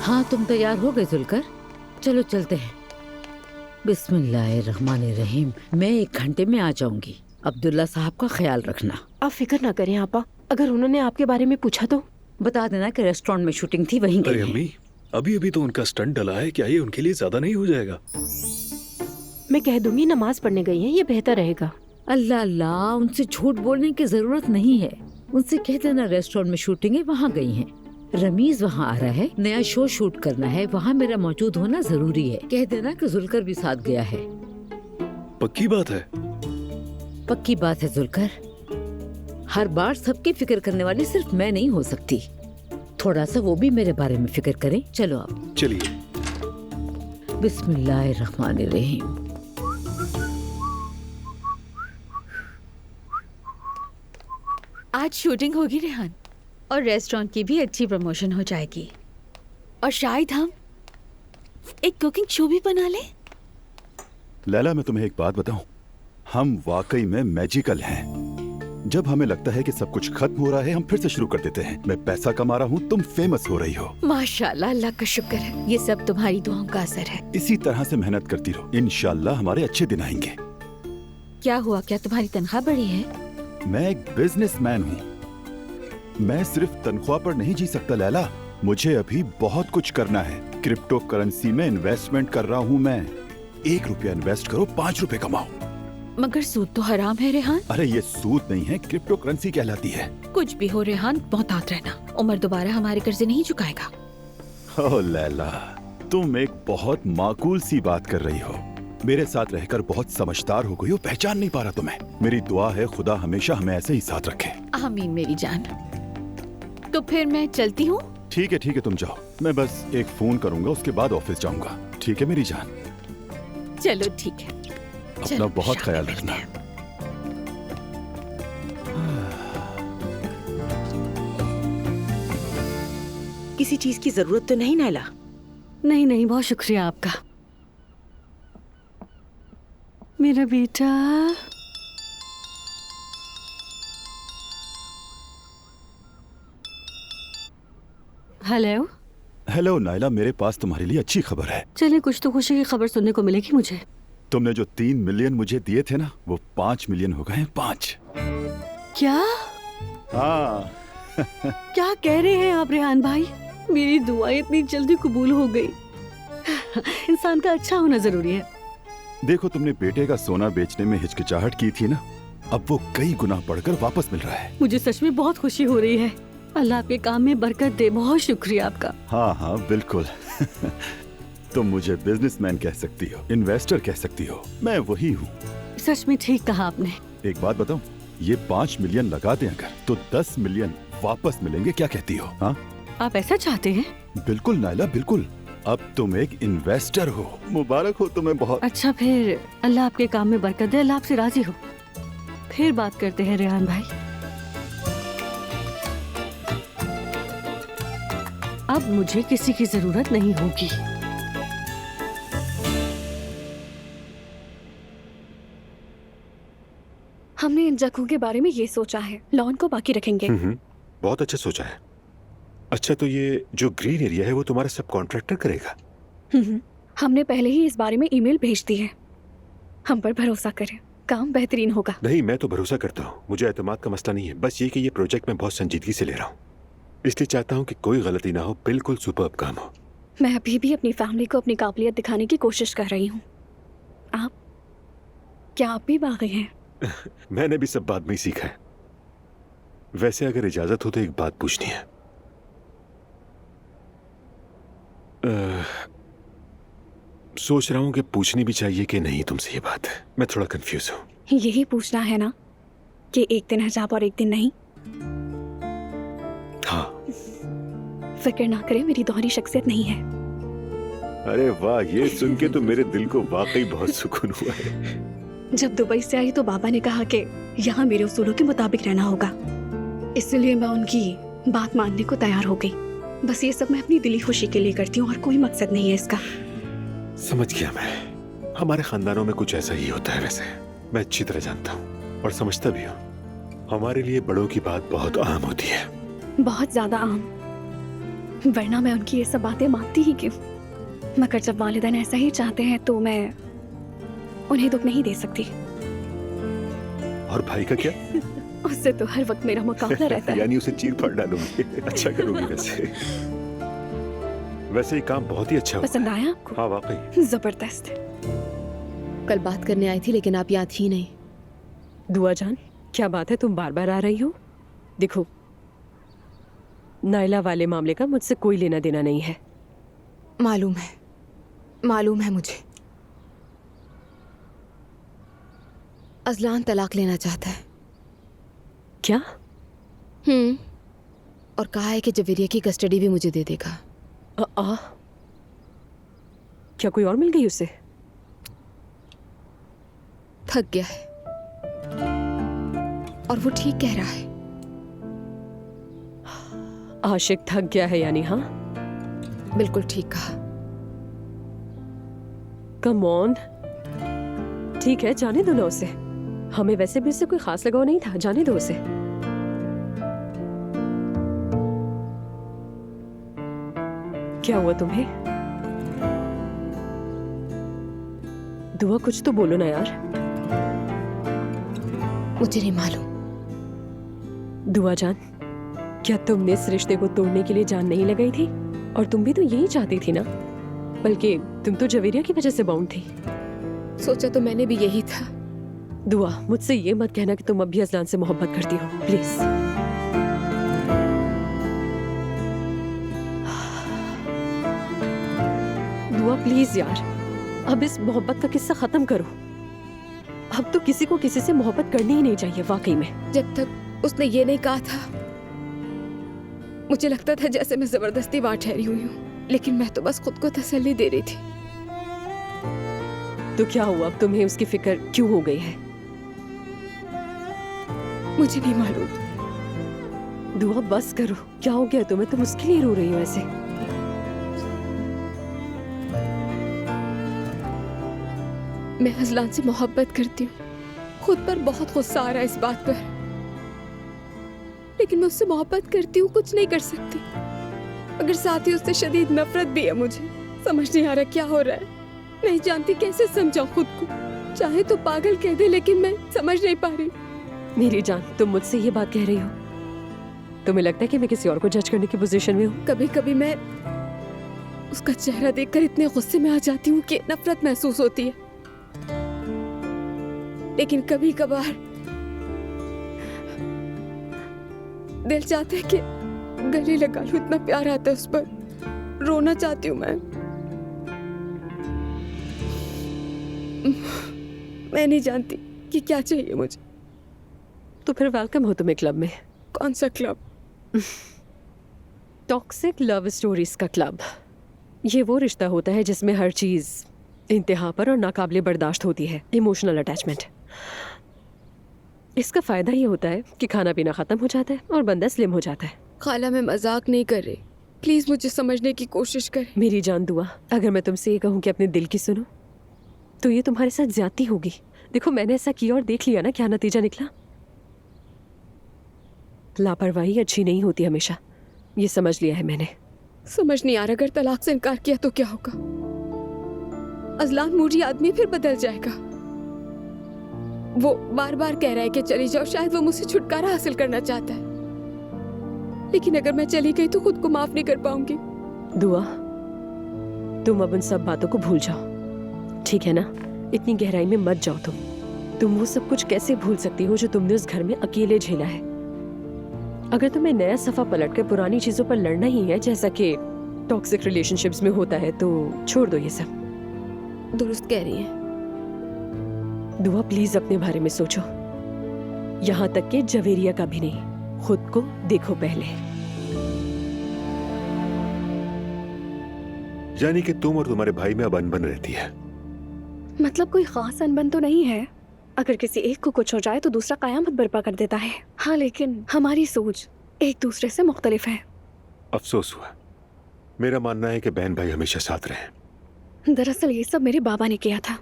हाँ, तुम तैयार हो गए जुलकर? चलो चलते हैं। बिस्मिल्लाहिर्रहमानिर्रहीम। मैं 1 घंटे में आ जाऊंगी। अब्दुल्ला साहब का ख्याल रखना। आप फिक्र ना करें आपा, अगर उन्होंने आपके बारे में पूछा तो बता देना कि रेस्टोरेंट में शूटिंग थी, वहीं गई अरे हैं। अम्मी, अभी अभी तो उनका स्टंट डला है, क्या ये उनके लिए ज्यादा नहीं हो जाएगा? मैं कह दूंगी नमाज पढ़ने गई हैं, ये बेहतर रहेगा। अल्लाह अल्लाह, उनसे झूठ बोलने की जरूरत नहीं है। उनसे कह देना रेस्टोरेंट में शूटिंग है, वहाँ गई हैं। रमीज वहाँ आ रहा है, नया शो शूट करना है, वहाँ मेरा मौजूद होना जरूरी है। कह देना कि जुलकर भी साथ गया है। पक्की बात है? पक्की बात है जुलकर। हर बार सबकी फिक्र करने वाली सिर्फ मैं नहीं हो सकती। थोड़ा सा वो भी मेरे बारे में फिक्र करें। चलो अब। चलिए। बिस्मिल्लाहिर्रहमानिर्रहीम। आज शूटिंग होगी रेहान, और रेस्टोरेंट की भी अच्छी प्रमोशन हो जाएगी, और शायद हम एक कुकिंग शो भी बना लें। लैला, मैं तुम्हें एक बात बताऊं, हम वाकई में मैजिकल हैं। जब हमें लगता है कि सब कुछ खत्म हो रहा है, हम फिर से शुरू कर देते हैं। मैं पैसा कमा रहा हूँ, तुम फेमस हो रही हो। माशाल्लाह, अल्लाह का शुक्र है, ये सब तुम्हारी दुआओं का असर है। इसी तरह से मेहनत करती रहो, इंशाल्लाह हमारे अच्छे दिन आएंगे। क्या हुआ, क्या तुम्हारी तनख्वाह बढ़ी है? मैं एक बिजनेसमैन हूँ, मैं सिर्फ तनख्वाह पर नहीं जी सकता लैला। मुझे अभी बहुत कुछ करना है। क्रिप्टो करेंसी में इन्वेस्टमेंट कर रहा हूँ मैं। 1 रुपया इन्वेस्ट करो, 5 रुपए कमाओ। मगर सूद तो हराम है रेहान। अरे ये सूद नहीं है, क्रिप्टो करेंसी कहलाती है। कुछ भी हो रेहान, मोहतात रहना। उमर दोबारा हमारे कर्जे नहीं चुकाएगा। ओ लैला, तुम एक बहुत माकूल सी बात कर रही हो। मेरे साथ रहकर बहुत समझदार हो गई हो, पहचान नहीं पा रहा तुम्हें। मेरी दुआ है खुदा हमेशा हमें ऐसे ही साथ रखे। आमीन मेरी जान। तो फिर मैं चलती हूँ। ठीक है तुम जाओ, मैं बस एक फोन करूंगा, उसके बाद ऑफिस जाऊंगा। ठीक है मेरी जान? चलो ठीक है। अपना चलो, बहुत शाम ख्याल में रखना। मिलते हैं। किसी चीज की जरूरत तो नहीं नायला? नहीं नहीं, बहुत शुक्रिया आपका मेरा बेटा। हेलो। हेलो नायला, मेरे पास तुम्हारे लिए अच्छी खबर है। चलिए, कुछ तो खुशी की खबर सुनने को मिलेगी मुझे। तुमने जो 3 मिलियन मुझे दिए थे ना, वो 5 मिलियन हो गए हैं। 5। क्या? हाँ। क्या कह रहे हैं आप रेहान भाई? मेरी दुआ इतनी जल्दी कबूल हो गई। इंसान का अच्छा होना जरूरी है। देखो, तुमने बेटे का सोना बेचने में हिचकिचाहट की थी ना, अब वो कई गुना बढ़कर वापस मिल रहा है। मुझे सच में बहुत खुशी हो रही है। अल्लाह आपके काम में बरकत दे। बहुत शुक्रिया आपका। हाँ बिल्कुल। तुम मुझे बिजनेसमैन कह सकती हो, इन्वेस्टर कह सकती हो, मैं वही हूँ। सच में ठीक कहा आपने। एक बात बताऊं, ये 5 मिलियन लगा दें अगर, तो 10 मिलियन वापस मिलेंगे। क्या कहती हो? हाँ, आप ऐसा चाहते हैं? बिल्कुल नायला, बिल्कुल। अब तुम एक इन्वेस्टर हो। मुबारक हो तुम्हें बहुत। अच्छा, फिर अल्लाह आपके काम में बरकत दे। अल्लाह आपसे राजी हो। फिर बात करते हैं रेहान भाई। अब मुझे किसी की जरूरत नहीं होगी। हमने इन जगहों के बारे में ये सोचा है, लॉन को बाकी रखेंगे। बहुत अच्छा सोचा है। अच्छा, तो ये जो ग्रीन एरिया है वो तुम्हारा सब कॉन्ट्रैक्टर करेगा? हमने पहले ही इस बारे में ईमेल भेज दी है। हम पर भरोसा करें, काम बेहतरीन होगा। नहीं, मैं तो भरोसा करता हूँ। मुझे एतमाद का मसला नहीं है, बस ये कि ये प्रोजेक्ट मैं बहुत संजीदगी से ले रहा हूँ, इसलिए चाहता हूँ कि कोई गलती ना हो, बिल्कुल सुपर्ब काम हो। मैं अभी भी अपनी फैमिली को अपनी काबिलियत दिखाने की कोशिश कर रही हूँ। क्या आप भी बागी हैं? मैंने भी सब बाद में ही सीखा है। वैसे अगर इजाजत हो तो एक बात पूछनी है। सोच रहा हूँ कि पूछनी भी चाहिए कि नहीं तुमसे ये बात। मैं थोड़ा कंफ्यूज हूँ। यही पूछना है ना कि एक दिन हिजाब और एक दिन नहीं? हाँ। फिक्र ना करें, मेरी दोहरी शख्सियत नहीं है। अरे वाह, ये सुन के तो मेरे दिल को वाकई बहुत सुकून हुआ है। जब दुबई से आई तो बाबा ने कहा कि यहाँ मेरे उसूलों के मुताबिक रहना होगा, इसलिए मैं उनकी बात मानने को तैयार हो गई। बस ये सब मैं अपनी दिली खुशी के लिए करती हूँ और कोई मकसद नहीं है इसका। समझ गया मैं। हमारे खानदानों में कुछ ऐसा ही होता है। वैसे मैं अच्छी तरह जानता हूँ और समझता भी हूँ। हमारे लिए बड़ों की बात बहुत आम होती है। बहुत ज्यादा आम। वरना मैं उनकी ये सब बातें मानती ही क्यों। मगर जब वालिदैन ऐसा ही चाहते हैं तो मैं उन्हें दुख नहीं दे सकती। और भाई का क्या? उससे तो हर वक्त मेरा मुकाबला रहता है। यानी उसे चीर फाड़ डालूंगी। अच्छा करूंगी वैसे। वैसे ये काम बहुत ही अच्छा हुआ। पसंद आया आपको? हाँ वाकई जबरदस्त। कल बात करने आई थी लेकिन आप यहाँ थी नहीं। दुआ जान, क्या बात है, तुम बार बार आ रही हो? देखो, नायला वाले मामले का मुझसे कोई लेना देना नहीं है। मालूम है मुझे। अजलान तलाक लेना चाहता है। क्या? और कहा है कि जवेरिया की कस्टडी भी मुझे दे देगा। क्या कोई और मिल गई उसे? थक गया है और वो ठीक कह रहा है। आशिक थक गया है यानी? हाँ, बिल्कुल ठीक कहा। कम ऑन, ठीक है, जाने दो ना उसे। हमें वैसे भी उससे कोई खास लगाव नहीं था, जाने दो उसे। क्या हुआ तुम्हें? दुआ, कुछ तो बोलो ना यार। मुझे नहीं मालूम। दुआ जान, क्या तुमने इस रिश्ते को तोड़ने के लिए जान नहीं लगाई थी? और तुम भी तो यही चाहती थी ना, बल्कि तुम तो जवेरिया की वजह से बाउंड थी। सोचा तो मैंने भी यही था। दुआ, मुझसे ये मत कहना कि तुम अब भी अजलान से मोहब्बत करती हो, प्लीज। दुआ प्लीज यार, अब इस मोहब्बत का किस्सा खत्म करो। अब तो किसी को किसी से मोहब्बत करनी ही नहीं चाहिए वाकई में। जब तक उसने ये नहीं कहा था मुझे लगता था जैसे मैं जबरदस्ती वहां ठहरी हुई हूँ, लेकिन मैं तो बस खुद को तसल्ली दे रही थी। तो क्या हुआ, अब तुम्हें उसकी फिक्र क्यों हो गई है? मुझे नहीं मालूम। दुआ बस करो, क्या हो गया तुम्हें? तुम उसके लिए रो रही हो ऐसे? मैं अजलान से मोहब्बत करती हूँ। खुद पर बहुत गुस्सा आ रहा है इस बात पर, लेकिन मैं उससे मोहब्बत करती हूँ, कुछ नहीं कर सकती। अगर साथ ही उससे शदीद नफरत भी है। मुझे समझ नहीं आ रहा क्या हो रहा है। नहीं जानती कैसे समझाऊं खुद को। चाहे तो पागल कह दे, लेकिन मैं समझ नहीं पा रही। मेरी जान, तुम मुझसे ये बात कह रही हो? तुम्हें लगता है कि मैं किसी और को जज करने की पोजीशन में हूँ? कभी कभी मैं उसका चेहरा देखकर इतने गुस्से में आ जाती हूँ कि नफरत महसूस होती है, लेकिन कभी कभार दिल चाहता है कि गले लगा लूं। इतना प्यार आता है उस पर, रोना चाहती हूँ मैं नहीं जानती कि क्या चाहिए मुझे। तो फिर वेलकम हो तुम्हें क्लब में। कौन सा क्लब? टॉक्सिक लव स्टोरीज का क्लब। ये वो रिश्ता होता है जिसमें हर चीज इंतहा पर और नाकाबिले बर्दाश्त होती है, इमोशनल अटैचमेंट। इसका फायदा ये होता है कि खाना पीना खत्म हो जाता है और बंदा स्लिम हो जाता है। खाला, मैं मजाक नहीं कर रही, प्लीज मुझे समझने की कोशिश कर। मेरी जान दुआ, अगर मैं तुमसे ये कहूँ कि अपने दिल की सुनो, तो ये तुम्हारे साथ ज्यादती होगी। देखो, मैंने ऐसा किया और देख लिया ना क्या नतीजा निकला। लापरवाही अच्छी नहीं होती हमेशा, ये समझ लिया है मैंने। समझ नहीं आ रहा, अगर तलाक से इनकार किया तो क्या होगा? अजलान मूरी आदमी फिर बदल जाएगा। वो बार बार कह रहा है कि चली जाओ, शायद वो मुझसे छुटकारा हासिल करना चाहता है, लेकिन अगर मैं चली गई तो खुद को माफ नहीं कर पाऊंगी। दुआ, तुम अब उन सब बातों को भूल जाओ, ठीक है ना? इतनी गहराई में मत जाओ तुम वो सब कुछ कैसे भूल सकती हो जो तुमने उस घर में अकेले झेला है? अगर तुम्हें नया सफा पलट कर पुरानी चीजों पर लड़ना ही है, जैसा कि टॉक्सिक रिलेशनशिप्स में होता है, तो छोड़ दो ये सब। दुरुस्त कह रही है। दुआ प्लीज अपने बारे में सोचो, यहाँ तक कि जवेरिया का भी नहीं। खुद को देखो पहले। यानी कि तुम और तुम्हारे भाई में अब अनबन रहती है? मतलब कोई खास अनबन तो नहीं है। अगर किसी एक को कुछ हो जाए तो दूसरा कयामत बर्पा कर देता है। हाँ, लेकिन हमारी सोच एक दूसरे से मुख्तलिफ है। अफसोस हुआ। मेरा मानना है कि बहन भाई हमेशा साथ रहें। दरअसल ये सब मेरे बाबा ने किया था।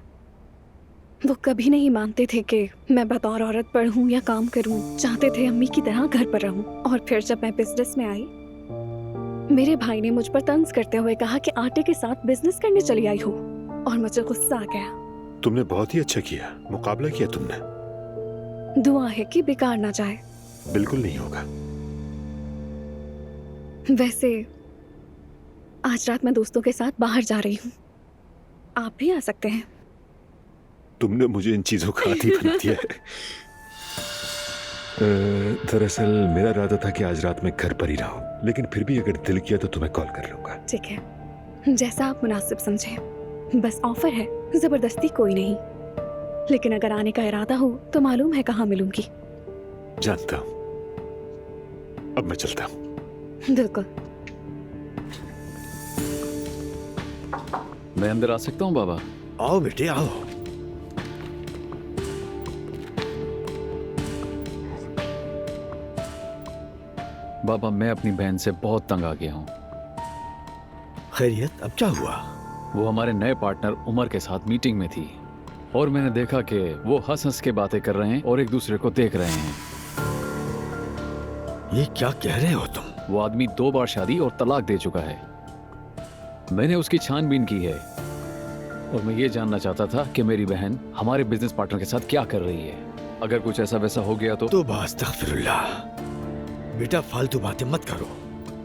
वो कभी नहीं मानते थे कि मैं बतौर औरत पढ़ूं या काम करूं। चाहते थे अम्मी की तरह घर पर रहूं। और फिर जब मैं बिजनेस में आई, मेरे भाई ने मुझ पर तंज करते हुए कहा कि आटे के साथ बिजनेस करने चली आई हो, और मुझे गुस्सा आ गया। तुमने बहुत ही अच्छा किया, मुकाबला किया तुमने। दुआ है कि बेकार ना जाए। बिल्कुल नहीं होगा। वैसे आज रात मैं दोस्तों के साथ बाहर जा रही हूँ, आप भी आ सकते हैं। तुमने मुझे इन चीजों का आदी बना दिया है। दरअसल मेरा इरादा था कि आज रात में घर पर ही रहूं, लेकिन फिर भी अगर दिल किया तो तुम्हें कॉल कर लूंगा। ठीक है, जैसा आप मुनासिब समझें। बस ऑफर है, जबरदस्ती कोई नहीं। लेकिन अगर आने का इरादा हो तो मालूम है कहाँ मिलूंगी। जानता हूं। अब मैं चलता हूं। बिल्कुल। मैं अंदर आ सकता हूँ बाबा? आओ बेटे आओ। बाबा मैं अपनी बहन से बहुत तंग आ गया हूँ। खैरियत, अब क्या हुआ? वो हमारे नए पार्टनर उमर के साथ मीटिंग में थी और मैंने देखा कि वो हंस हंस के बातें कर रहे हैं और एक दूसरे को देख रहे हैं। ये क्या कह रहे हो तुम? वो आदमी 2 बार शादी और तलाक दे चुका है। मैंने उसकी छानबीन की है और मैं ये जानना चाहता था कि मेरी बहन हमारे बिजनेस पार्टनर के साथ क्या कर रही है। अगर कुछ ऐसा वैसा हो गया तो अस्तगफिरुल्लाह। बेटा फालतू बातें मत करो।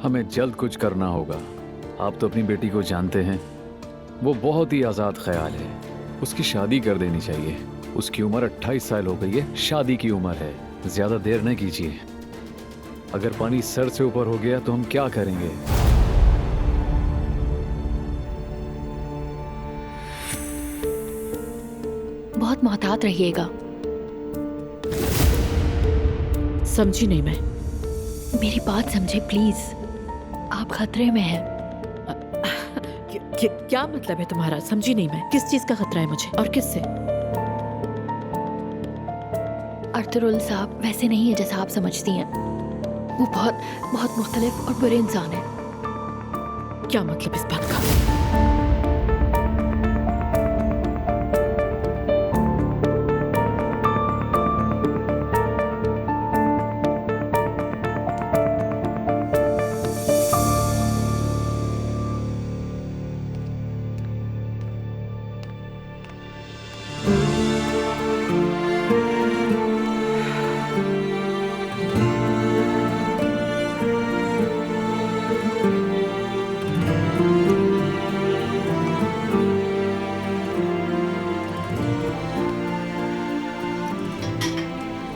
हमें जल्द कुछ करना होगा। आप तो अपनी बेटी को जानते हैं, वो बहुत ही आज़ाद ख्याल है। उसकी शादी कर देनी चाहिए। उसकी उम्र 28 साल हो गई है, शादी की उम्र है। ज्यादा देर न कीजिए। अगर पानी सर से ऊपर हो गया तो हम क्या करेंगे? बहुत मोहतात रहिएगा। समझी नहीं मैं। मेरी बात समझे प्लीज, आप खतरे में हैं। क्या मतलब है तुम्हारा? समझी नहीं मैं। किस चीज का खतरा है मुझे और किससे? अर्तुरुल साहब वैसे नहीं है जैसा आप समझती हैं। वो बहुत बहुत मुख्तलिफ और बुरे इंसान है। क्या मतलब इस बात का?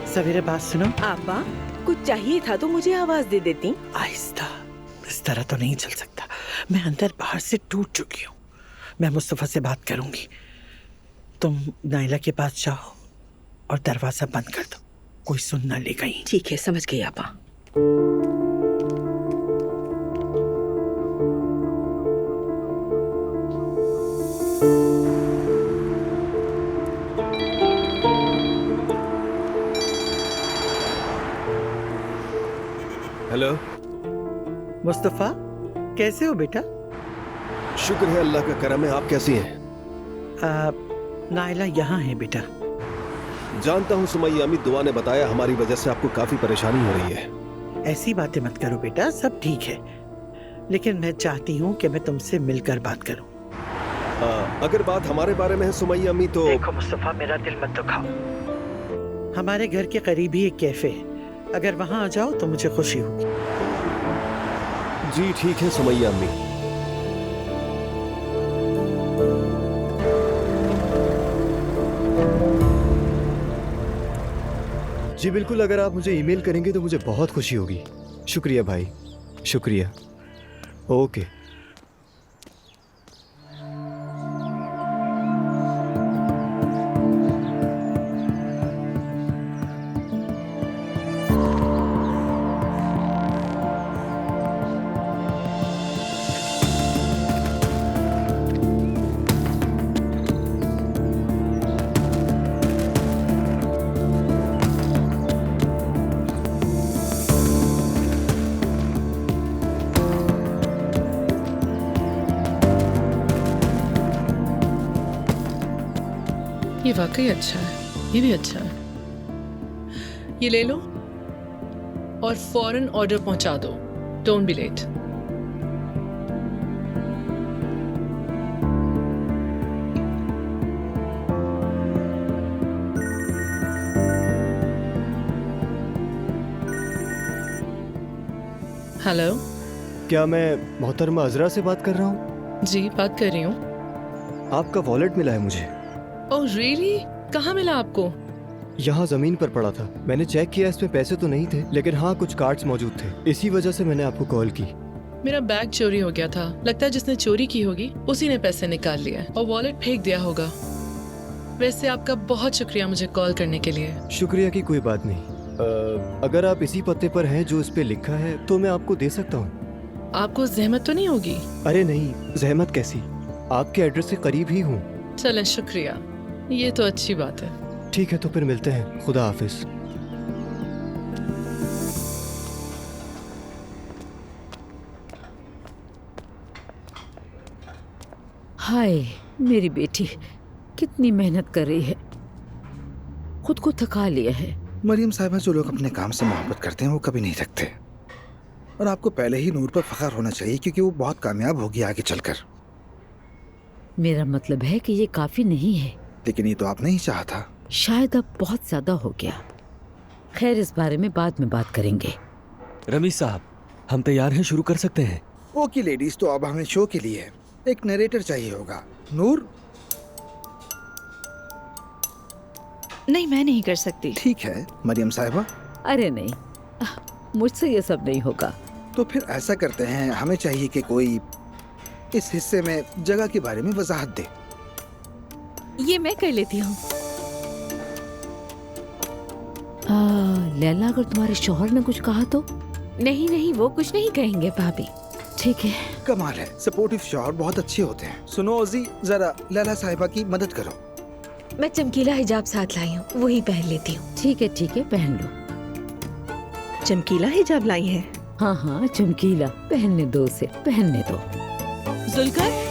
सवेरे बात सुनो। आपा कुछ चाहिए था तो मुझे आवाज दे देती। आहिस्ता, इस तरह तो नहीं चल सकता। मैं अंदर बाहर से टूट चुकी हूँ। मैं मुस्तफा से बात करूंगी। तुम नाइला के पास जाओ और दरवाजा बंद कर दो, कोई सुन ना ले कहीं। ठीक है, समझ गई आपा। हेलो मुस्तफा, कैसे हो बेटा? शुक्र है अल्लाह का करम है। आप कैसी हैं? नाइला यहाँ है बेटा। जानता हूँ सुमैया अम्मी, दुआ ने बताया हमारी वजह से आपको काफी परेशानी हो रही है। ऐसी बातें मत करो बेटा, सब ठीक है। लेकिन मैं चाहती हूँ कि मैं तुमसे मिलकर बात करूँ। अगर बात हमारे बारे में है सुमैया अम्मी तो देखो मुस्तफा, मेरा दिल मत दुखाओ। हमारे घर के करीब ही एक कैफे है, अगर वहाँ आ जाओ तो मुझे खुशी होगी। जी ठीक है सुमैया अम्मी। जी बिल्कुल, अगर आप मुझे ईमेल करेंगे तो मुझे बहुत खुशी होगी। शुक्रिया भाई, शुक्रिया। ओके। ये वाकई अच्छा है, ये भी अच्छा है। ये ले लो और फौरन ऑर्डर पहुंचा दो। Don't be late. हेलो। क्या मैं मोहतरमा अजरा से बात कर रहा हूँ? जी बात कर रही हूँ। आपका वॉलेट मिला है मुझे। Oh really? कहाँ मिला आपको? यहाँ जमीन पर पड़ा था। मैंने चेक किया, इसमें पैसे तो नहीं थे, लेकिन हाँ कुछ कार्ड्स मौजूद थे। इसी वजह से मैंने आपको कॉल की। मेरा बैग चोरी हो गया था। लगता है जिसने चोरी की होगी उसी ने पैसे निकाल लिए और वॉलेट फेंक दिया होगा। वैसे आपका बहुत शुक्रिया मुझे कॉल करने के लिए। शुक्रिया की कोई बात नहीं। अगर आप इसी पते पर हैं जो इस पे लिखा है तो मैं आपको दे सकता हूँ। आपको जहमत तो नहीं होगी? अरे नहीं, जहमत कैसी, आपके एड्रेस से करीब ही हूँ। चलें, शुक्रिया, ये तो अच्छी बात है। ठीक है, तो फिर मिलते हैं। खुदा हाफिज। हाय मेरी बेटी कितनी मेहनत कर रही है, खुद को थका लिया है। मरियम साहिबा, जो लोग अपने काम से मोहब्बत करते हैं वो कभी नहीं थकते, और आपको पहले ही नूर पर फख्र होना चाहिए क्योंकि वो बहुत कामयाब होगी आगे चलकर। मेरा मतलब है कि ये काफी नहीं है। लेकिन ये तो आप नहीं चाहा था। शायद अब बहुत ज्यादा हो गया। खैर, इस बारे में बाद में बात करेंगे। रमीज साहब, हम तैयार हैं, शुरू कर सकते हैं। ओके लेडीज, तो अब हमें शो के लिए एक नरेटर चाहिए होगा। नूर? नहीं, मैं नहीं कर सकती। ठीक है मरियम साहिबा। अरे नहीं, मुझसे ये सब नहीं होगा। तो फिर ऐसा करते हैं, हमें चाहिए कि कोई इस हिस्से में जगह के बारे में वजाहत दे। ये मैं कर लेती हूँ। लैला, अगर तुम्हारे शौहर ने कुछ कहा तो? नहीं, वो कुछ नहीं कहेंगे भाभी। ठीक है। कमाल है, सपोर्टिव शौहर बहुत अच्छे होते हैं। सुनो ओजी, जरा लैला साहिबा की मदद करो। मैं चमकीला हिजाब साथ लाई हूँ, वही पहन लेती हूँ। ठीक है, पहन लो। चमकीला हिजाब लाई है? हाँ, चमकीला। पहनने दो उसे, पहनने दो। जुल्कर,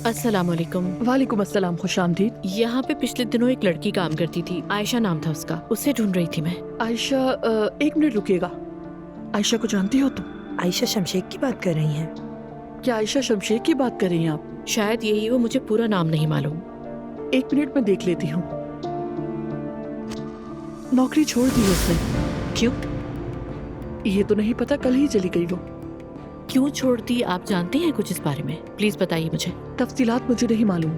अस्सलामुअलैकुम। वालेकुम अस्सलाम, खुशामदीद। यहाँ पे पिछले दिनों एक लड़की काम करती थी, आयशा नाम था उसका, उससे ढूंढ रही थी मैं। आयशा, एक मिनट रुकिएगा। आयशा को जानती हो तुम? आयशा शमशेर की बात कर रही हैं? क्या आयशा शमशेर की बात कर रही हैं आप? शायद यही हो, मुझे पूरा नाम नहीं मालूम। एक मिनट में देख लेती हूँ। नौकरी छोड़ दी उसने। क्यों? ये तो नहीं पता, कल ही चली गई वो। क्यों छोड़ दी, आप जानते हैं कुछ इस बारे में? प्लीज बताइए मुझे। तफसीलात मुझे नहीं मालूम।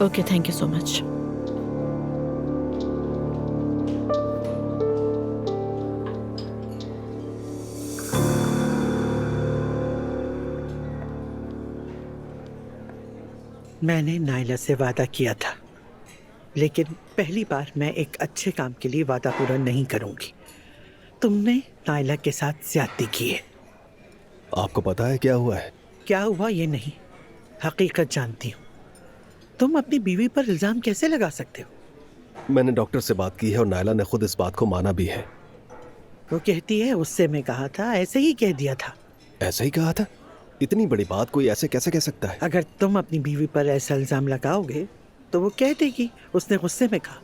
Okay, thank you so much. मैंने नाइला से वादा किया था, लेकिन पहली बार मैं एक अच्छे काम के लिए वादा पूरा नहीं करूंगी। तुमने नाइला के साथ ज्यादती की है। आपको पता है क्या हुआ है? क्या हुआ ये नहीं, हकीकत जानती हूँ। तुम अपनी बीवी पर इल्जाम कैसे लगा सकते हो? मैंने डॉक्टर से बात की है और नायला ने खुद इस बात को माना भी है। वो कहती है उससे मैं कहा था, ऐसे ही कह दिया था। ऐसे ही कहा था? इतनी बड़ी बात कोई ऐसे कैसे कह सकता है? अगर तुम अपनी बीवी पर ऐसा इल्जाम लगाओगे तो वो कह देगी उसने गुस्से में कहा।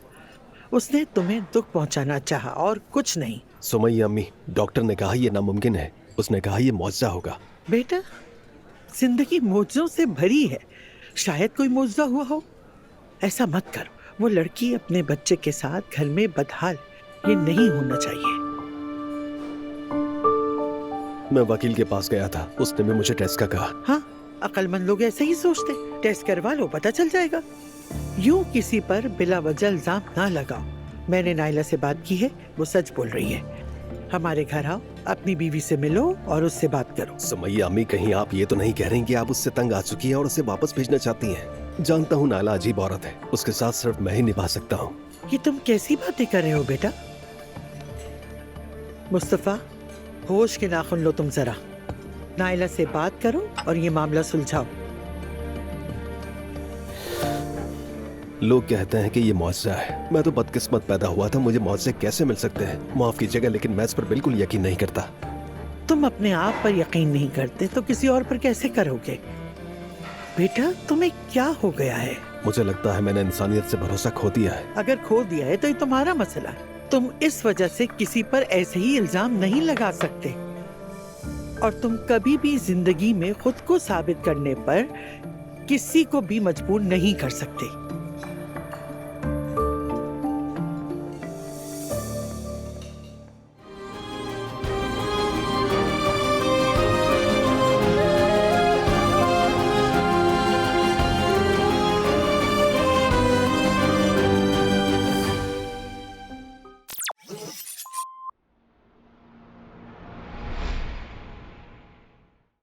उसने तुम्हें दुख पहुंचाना चाहा और कुछ नहीं। सुमैया अम्मी, डॉक्टर ने कहा यह नामुमकिन है। उसने कहा यह मौजज़ा होगा। बेटा, जिंदगी मौजों से भरी है, शायद कोई मौजज़ा हुआ हो। ऐसा मत करो। वो लड़की अपने बच्चे के साथ घर में बदहाल, ये नहीं होना चाहिए। मैं वकील के पास गया था, उसने भी मुझे टेस्ट का कहा। हाँ, अक्लमंद लोग ऐसे ही सोचते, टेस्ट करवा लो, पता चल जाएगा। यूं किसी पर बिला वजह इल्जाम ना लगाओ। मैंने नाइला से बात की है, वो सच बोल रही है। हमारे घर आओ, अपनी बीवी से मिलो और उससे बात करो। सुमैया अम्मी, कहीं आप ये तो नहीं कह रही कि आप उससे तंग आ चुकी हैं और उसे वापस भेजना चाहती हैं? जानता हूँ नाइला अजीब औरत है, उसके साथ सिर्फ मैं ही निभा सकता हूँ। ये तुम कैसी बातें कर रहे हो बेटा? मुस्तफा, होश के नाखून लो तुम जरा। नाइला से बात करो और ये मामला सुलझाओ। लोग कहते हैं कि ये मुआवजा है। मैं तो बदकिस्मत पैदा हुआ था, मुझे मुआवजे कैसे मिल सकते हैं? माफ कीजिएगा, लेकिन मैं इस पर बिल्कुल यकीन नहीं करता। तुम अपने आप पर यकीन नहीं करते तो किसी और पर कैसे करोगे? बेटा, तुम्हें क्या हो गया है? मुझे लगता है मैंने इंसानियत से भरोसा खो दिया है। अगर खो दिया है तो ये तुम्हारा मसला है। तुम इस वजह से किसी पर ऐसे ही इल्जाम नहीं लगा सकते, और तुम कभी भी जिंदगी में खुद को साबित करने पर किसी को भी मजबूर नहीं कर सकते।